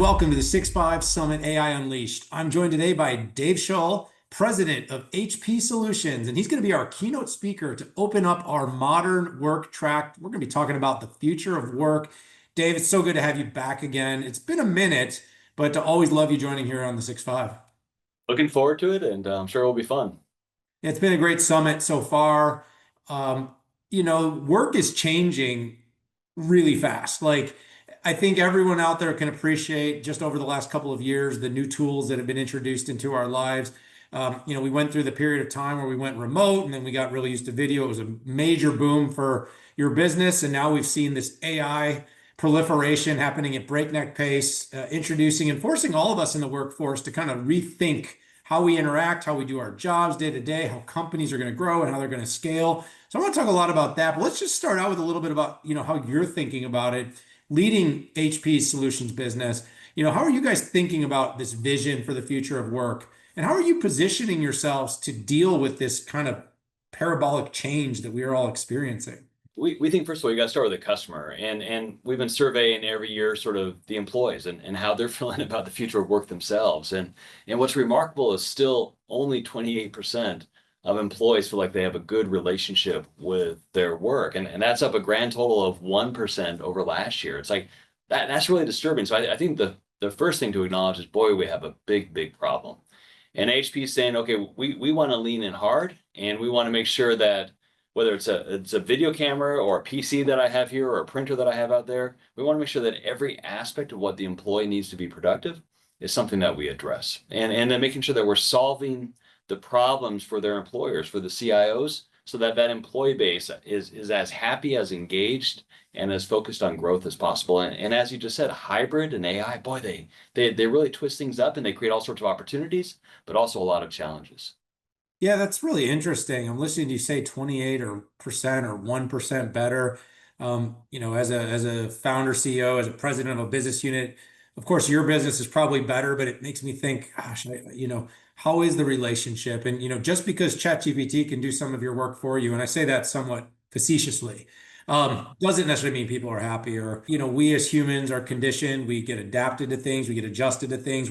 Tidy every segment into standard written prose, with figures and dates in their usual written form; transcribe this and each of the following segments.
welcome to the 6.5 Summit AI Unleashed. I'm joined today by Dave Shull, president of HP Solutions, and he's going to be our keynote speaker to open up our modern work track. We're going to be talking about the future of work. Dave, it's so good to have you back again. It's been a minute, but to always love you joining here on the 6.5. Looking forward to it, and I'm sure it'll be fun. It's been a great summit so far. Work is changing really fast. I think everyone out there can appreciate just over the last couple of years, the new tools that have been introduced into our lives. We went through the period of time where we went remote and then we got really used to video. It was a major boom for your business. And now we've seen this AI proliferation happening at breakneck pace, introducing and forcing all of us in the workforce to kind of rethink how we interact, how we do our jobs day to day, how companies are going to grow and how they're going to scale. So I want to talk a lot about that, but let's just start out with a little bit about, how you're thinking about it, leading HP Solutions business. How are you guys thinking about this vision for the future of work? And how are you positioning yourselves to deal with this kind of parabolic change that we are all experiencing? We think, first of all, you got to start with the customer. And we've been surveying every year sort of the employees and how they're feeling about the future of work themselves. And what's remarkable is still only 28% of employees feel like they have a good relationship with their work. And that's up a grand total of 1% over last year. It's like that's really disturbing. So I think the first thing to acknowledge is, boy, we have a big problem. And HP is saying, okay, we want to lean in hard, and we want to make sure that whether it's a video camera or a PC that I have here or a printer that I have out there, we want to make sure that every aspect of what the employee needs to be productive is something that we address. And then making sure that we're solving the problems for their employers, for the CIOs, so that employee base is as happy, as engaged, and as focused on growth as possible. And as you just said, hybrid and AI, boy, they really twist things up and they create all sorts of opportunities, but also a lot of challenges. Yeah, that's really interesting. I'm listening to you say 28 or 1% better. As a founder CEO, as a president of a business unit, of course, your business is probably better, but it makes me think, gosh, how is the relationship? And just because ChatGPT can do some of your work for you, and I say that somewhat facetiously, doesn't necessarily mean people are happy. Or we as humans are conditioned, we get adapted to things, we get adjusted to things.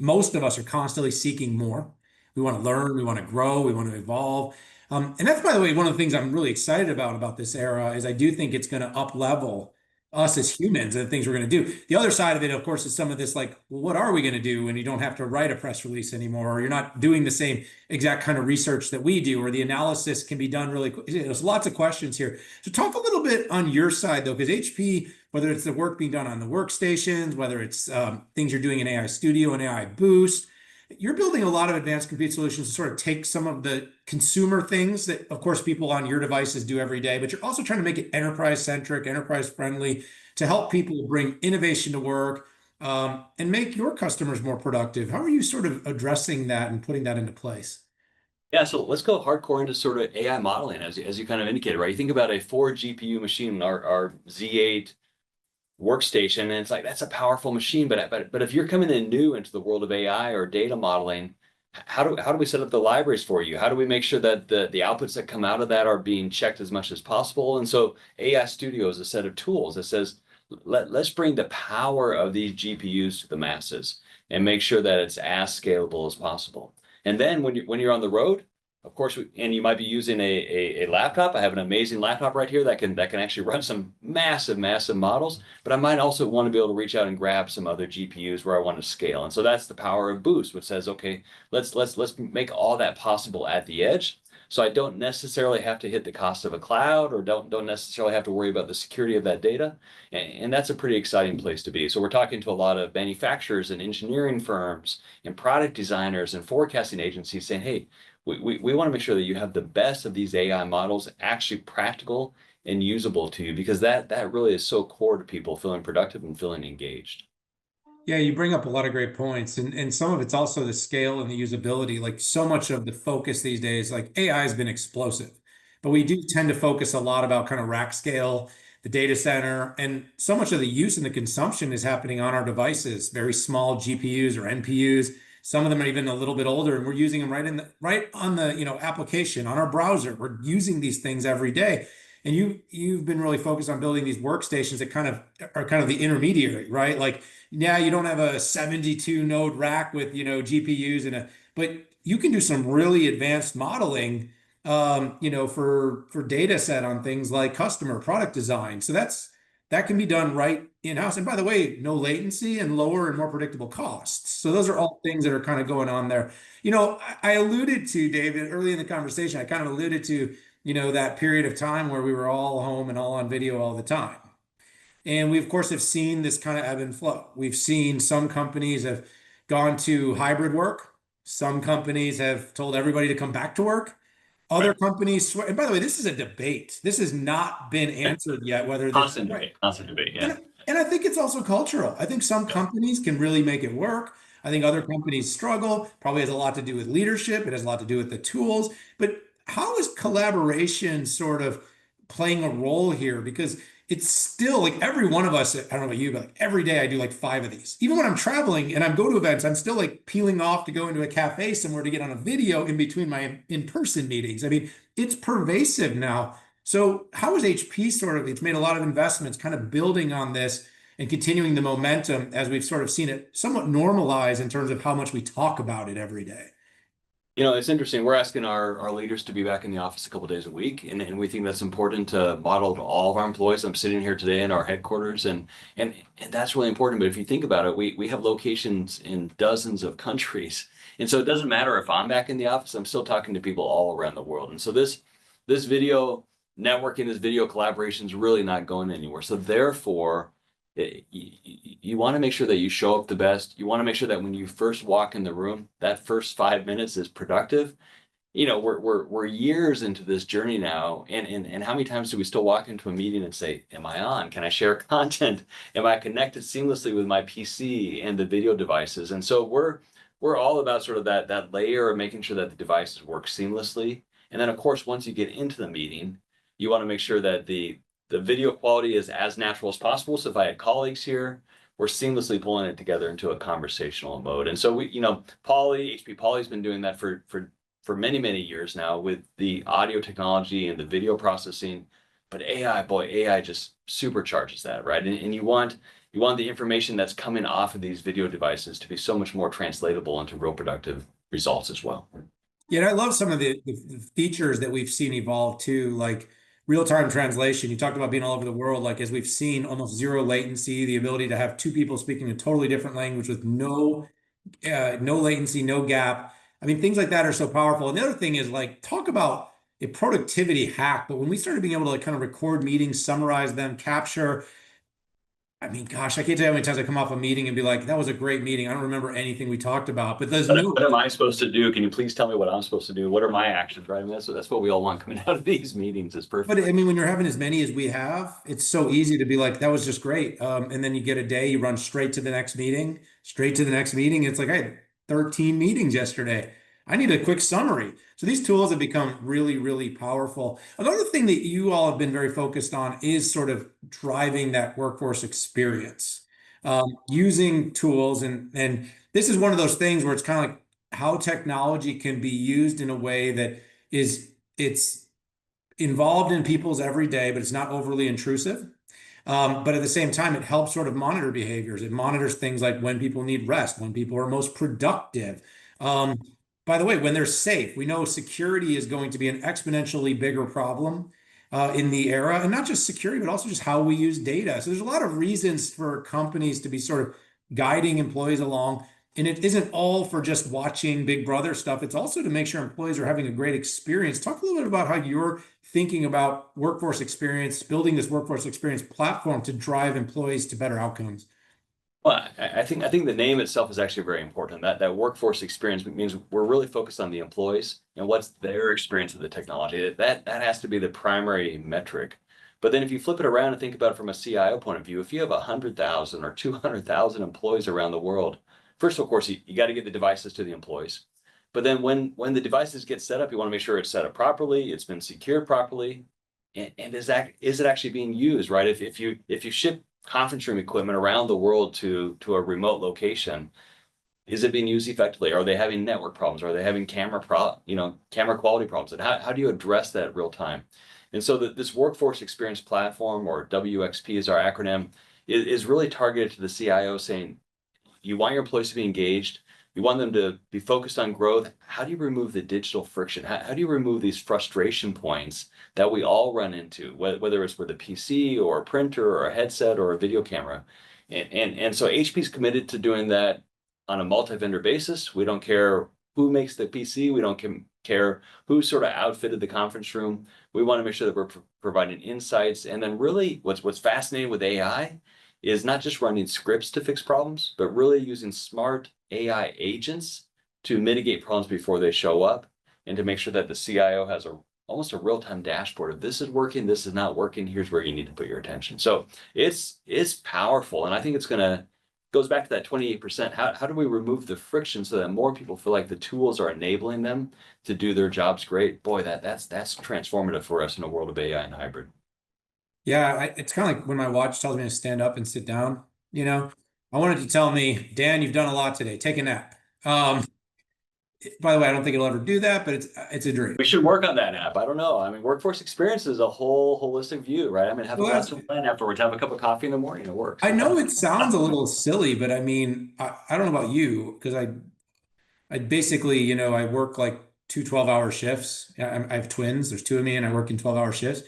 Most of us are constantly seeking more. We want to learn, we want to grow, we want to evolve. And that's, by the way, one of the things I'm really excited about this era is I do think it's going to up level us as humans and the things we're going to do. The other side of it, of course, is some of this well, what are we going to do when you don't have to write a press release anymore, or you're not doing the same exact kind of research that we do, or the analysis can be done really quick. There's lots of questions here. So talk a little bit on your side, though, because HP, whether it's the work being done on the workstations, whether it's things you're doing in AI Studio and AI Boost, you're building a lot of advanced compute solutions to sort of take some of the consumer things that, of course, people on your devices do every day, but you're also trying to make it enterprise-centric, enterprise-friendly to help people bring innovation to work and make your customers more productive. How are you sort of addressing that and putting that into place? Yeah, so let's go hardcore into sort of AI modeling, as you kind of indicated, right? You think about a 4 GPU machine, our Z8 workstation, and it's like that's a powerful machine, but if you're coming in new into the world of AI or data modeling, how do we set up the libraries for you? How do we make sure that the outputs that come out of that are being checked as much as possible? And so AI Studio is a set of tools that says let's bring the power of these GPUs to the masses and make sure that it's as scalable as possible. And then when you're on the road, of course, and you might be using a laptop. I have an amazing laptop right here that can actually run some massive models, but I might also want to be able to reach out and grab some other GPUs where I want to scale. And so that's the power of Boost, which says, okay, let's make all that possible at the edge. So I don't necessarily have to hit the cost of a cloud, or don't necessarily have to worry about the security of that data. And that's a pretty exciting place to be. So we're talking to a lot of manufacturers and engineering firms and product designers and forecasting agencies saying, hey, we want to make sure that you have the best of these AI models actually practical and usable to you, because that really is so core to people feeling productive and feeling engaged. Yeah, you bring up a lot of great points, and some of it's also the scale and the usability. Like so much of the focus these days, like AI has been explosive, but we do tend to focus a lot about kind of rack scale, the data center, and so much of the use and the consumption is happening on our devices, very small GPUs or NPUs. Some of them are even a little bit older, and we're using them right on the application on our browser. We're using these things every day. And you've been really focused on building these workstations that kind of are kind of the intermediary, right? Like, yeah, you don't have a 72 node rack with, GPUs but you can do some really advanced modeling, for data set on things like customer product design. So that can be done right in-house. And by the way, no latency and lower and more predictable costs. So those are all things that are kind of going on there. I alluded to, David, early in the conversation, I kind of alluded to, that period of time where we were all home and all on video all the time. And we, of course, have seen this kind of ebb and flow. We've seen some companies have gone to hybrid work. Some companies have told everybody to come back to work. Other Right. companies swear, and by the way, this is a debate. This has not been answered yet, whether this is right. Constant debate. Yeah. And I think it's also cultural. I think some Yep. companies can really make it work. I think other companies struggle. Probably has a lot to do with leadership. It has a lot to do with the tools. But how is collaboration sort of playing a role here? Because it's still like every one of us, I don't know about you, but like every day I do like 5 of these. Even when I'm traveling and I'm go to events, I'm still like peeling off to go into a cafe somewhere to get on a video in between my in-person meetings. I mean, it's pervasive now. So how is HP sort of, it's made a lot of investments kind of building on this and continuing the momentum as we've sort of seen it somewhat normalize in terms of how much we talk about it every day. It's interesting. We're asking our leaders to be back in the office a couple days a week, and we think that's important to model to all of our employees. I'm sitting here today in our headquarters, and that's really important. But if you think about it, we have locations in dozens of countries, and so it doesn't matter if I'm back in the office. I'm still talking to people all around the world, and so this video networking, this video collaboration is really not going anywhere. So therefore, you want to make sure that you show up the best. You want to make sure that when you first walk in the room, that first 5 minutes is productive. We're years into this journey now, and how many times do we still walk into a meeting and say, "Am I on? Can I share content? Am I connected seamlessly with my PC and the video devices?" And so we're all about sort of that layer of making sure that the devices work seamlessly. And then, of course, once you get into the meeting, you want to make sure that the video quality is as natural as possible. So if I had colleagues here, we're seamlessly pulling it together into a conversational mode. And so HP Poly's been doing that for many, many years now with the audio technology and the video processing. But AI just supercharges that, right? And you want the information that's coming off of these video devices to be so much more translatable into real productive results as well. Yeah, and I love some of the features that we've seen evolve too, like real-time translation. You talked about being all over the world, like as we've seen almost zero latency, the ability to have two people speaking a totally different language with no latency, no gap. I mean, things like that are so powerful. And the other thing is like talk about a productivity hack, but when we started being able to like kind of record meetings, summarize them, capture, I mean, gosh, I can't tell you how many times I come off a meeting and be like, that was a great meeting. I don't remember anything we talked about, but there's no. What am I supposed to do? Can you please tell me what I'm supposed to do? What are my actions, right? I mean, that's what we all want coming out of these meetings is But perfect. I mean, when you're having as many as we have, it's so easy to be like, that was just great. And then you get a day, you run straight to the next meeting, straight to the next meeting. It's like, I had 13 meetings yesterday. I need a quick summary. So these tools have become really, really powerful. Another thing that you all have been very focused on is sort of driving that workforce experience, using tools. And this is one of those things where it's kind of like how technology can be used in a way that it's involved in people's everyday, but it's not overly intrusive. But at the same time, it helps sort of monitor behaviors. It monitors things like when people need rest, when people are most productive. Um, by the way, when they're safe, we know security is going to be an exponentially bigger problem in the era, and not just security, but also just how we use data. So there's a lot of reasons for companies to be sort of guiding employees along. And it isn't all for just watching Big Brother stuff. It's also to make sure employees are having a great experience. Talk a little bit about how you're thinking about workforce experience, building this workforce experience platform to drive employees to better outcomes. Well, I think the name itself is actually very important. That workforce experience means we're really focused on the employees and what's their experience with the technology. That has to be the primary metric. But then if you flip it around and think about it from a CIO point of view, if you have 100,000 or 200,000 employees around the world, first, of course, you got to get the devices to the employees. But then when the devices get set up, you want to make sure it's set up properly, it's been secured properly, and is it actually being used, right? If you ship conference room equipment around the world to a remote location, is it being used effectively? Are they having network problems? Are they having camera quality problems? And how do you address that real time? And so this workforce experience platform, or WXP is our acronym, is really targeted to the CIO, saying, you want your employees to be engaged. You want them to be focused on growth. How do you remove the digital friction? How do you remove these frustration points that we all run into, whether it's with a PC or a printer or a headset or a video camera? And so HP is committed to doing that on a multi-vendor basis. We don't care who makes the PC. We don't care who sort of outfitted the conference room. We want to make sure that we're providing insights. And then really what's fascinating with AI is not just running scripts to fix problems, but really using smart AI agents to mitigate problems before they show up, and to make sure that the CIO has almost a real-time dashboard of, this is working, this is not working, here's where you need to put your attention. So it's powerful. And I think it's gonna goes back to that 28%. How do we remove the friction so that more people feel like the tools are enabling them to do their jobs great? Boy, that's transformative for us in a world of AI and hybrid. Yeah, it's kind of like when my watch tells me to stand up and sit down, you know. I wanted to tell me, Dan, you've done a lot today. Take a nap. By the way, I don't think it'll ever do that, but it's a dream. We should work on that app. I don't know. I mean, workforce experience is a whole holistic view, right? I mean, have a Well, glass of wine afterwards, have a cup of coffee in the morning. It works. I You know know? it sounds a little silly, but I mean, I don't know about you, because I basically, I work like two 12-hour shifts. I have twins. There's two of me, and I work in 12-hour shifts.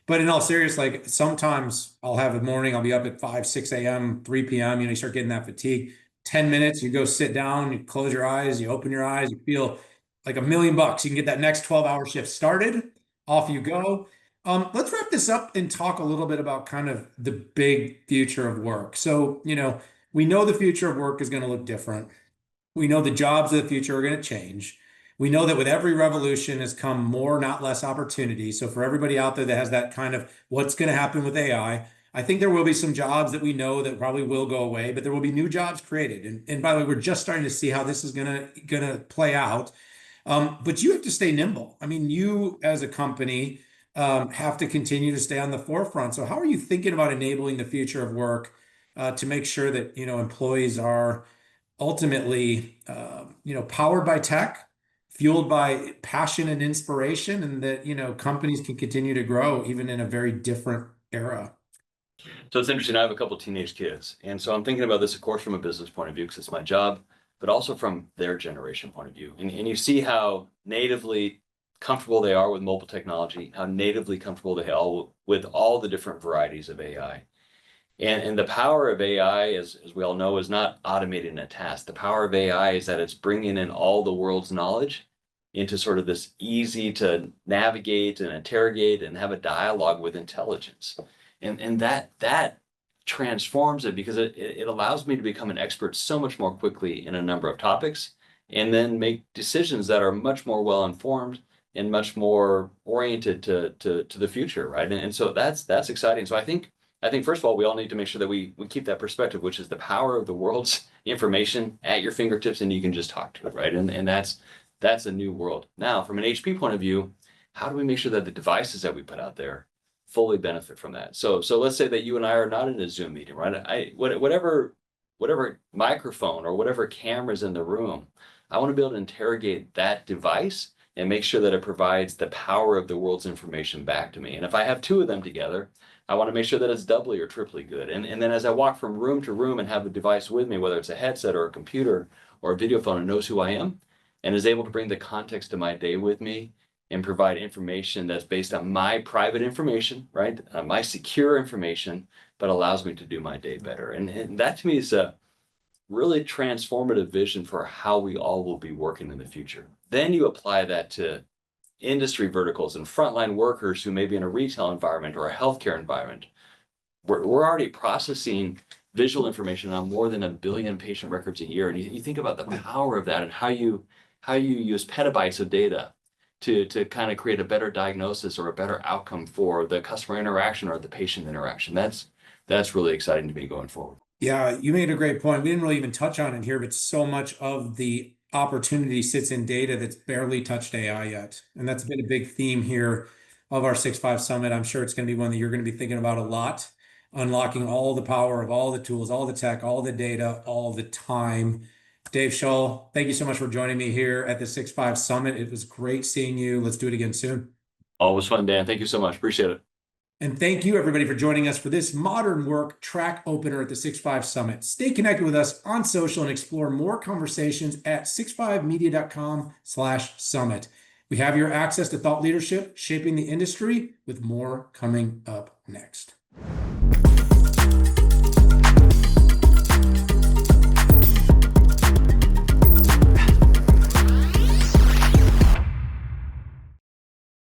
But in all serious, like sometimes I'll have a morning, I'll be up at 5, 6 a.m., 3 p.m. You start getting that fatigue. 10 minutes, you go sit down, you close your eyes, you open your eyes, you feel like $1 million. You can get that next 12-hour shift started. Off you go. Let's wrap this up and talk a little bit about kind of the big future of work. So, we know the future of work is going to look different. We know the jobs of the future are going to change. We know that with every revolution has come more, not less opportunity. So for everybody out there that has that kind of what's going to happen with I think there will be some jobs that we know that probably will go away, but there will be new jobs created. And by the way, we're just starting to see how this is gonna play out. But you have to stay nimble. I mean, you as a company have to continue to stay on the forefront. So how are you thinking about enabling the future of work to make sure that employees are ultimately, powered by tech, fueled by passion and inspiration, and that, companies can continue to grow even in a very different era. So it's interesting. I have a couple of teenage kids. And so I'm thinking about this, of course, from a business point of view, because it's my job, but also from their generation point of view. And you see how natively comfortable they are with mobile technology, how natively comfortable they are with all the different varieties of AI. And the power of AI, as we all know, is not automating a task. The power of AI is that it's bringing in all the world's knowledge into sort of this easy to navigate and interrogate and have a dialogue with intelligence. And that transforms it, because it allows me to become an expert so much more quickly in a number of topics, and then make decisions that are much more well informed and much more oriented to the future, right? And so that's exciting. So I think first of all, we all need to make sure that we keep that perspective, which is the power of the world's information at your fingertips, and you can just talk to it, right? And that's a new world. Now, from an HP point of view, how do we make sure that the devices that we put out there fully benefit from that? So let's say that you and I are not in a Zoom meeting, right? Whatever microphone or whatever camera's in the room, I want to be able to interrogate that device and make sure that it provides the power of the world's information back to me. And if I have two of them together, I want to make sure that it's doubly or triply good. And then as I walk from room to room and have the device with me, whether it's a headset or a computer or a video phone, it knows who I am and is able to bring the context of my day with me and provide information that's based on my private information, right? My secure information, but allows me to do my day better. And that to me is a really transformative vision for how we all will be working in the future. Then you apply that to industry verticals and frontline workers who may be in a retail environment or a healthcare environment. We're already processing visual information on more than 1 billion patient records a year. And you think about the power of that and how you use petabytes of data to kind of create a better diagnosis or a better outcome for the customer interaction or the patient interaction. That's really exciting to me going forward. Yeah, you made a great point. We didn't really even touch on it here, but so much of the opportunity sits in data that's barely touched AI yet. And that's been a big theme here of our 6.5 Summit. I'm sure it's going to be one that you're going to be thinking about a lot, unlocking all the power of all the tools, all the tech, all the data, all the time. Dave Shull, thank you so much for joining me here at the 6.5 Summit. It was great seeing you. Let's do it again soon. Always fun, Dan. Thank you so much. Appreciate it. And thank you, everybody, for joining us for this modern work track opener at the 6.5 Summit. Stay connected with us on social and explore more conversations at 65media.com/summit. We have your access to thought leadership, shaping the industry, with more coming up next.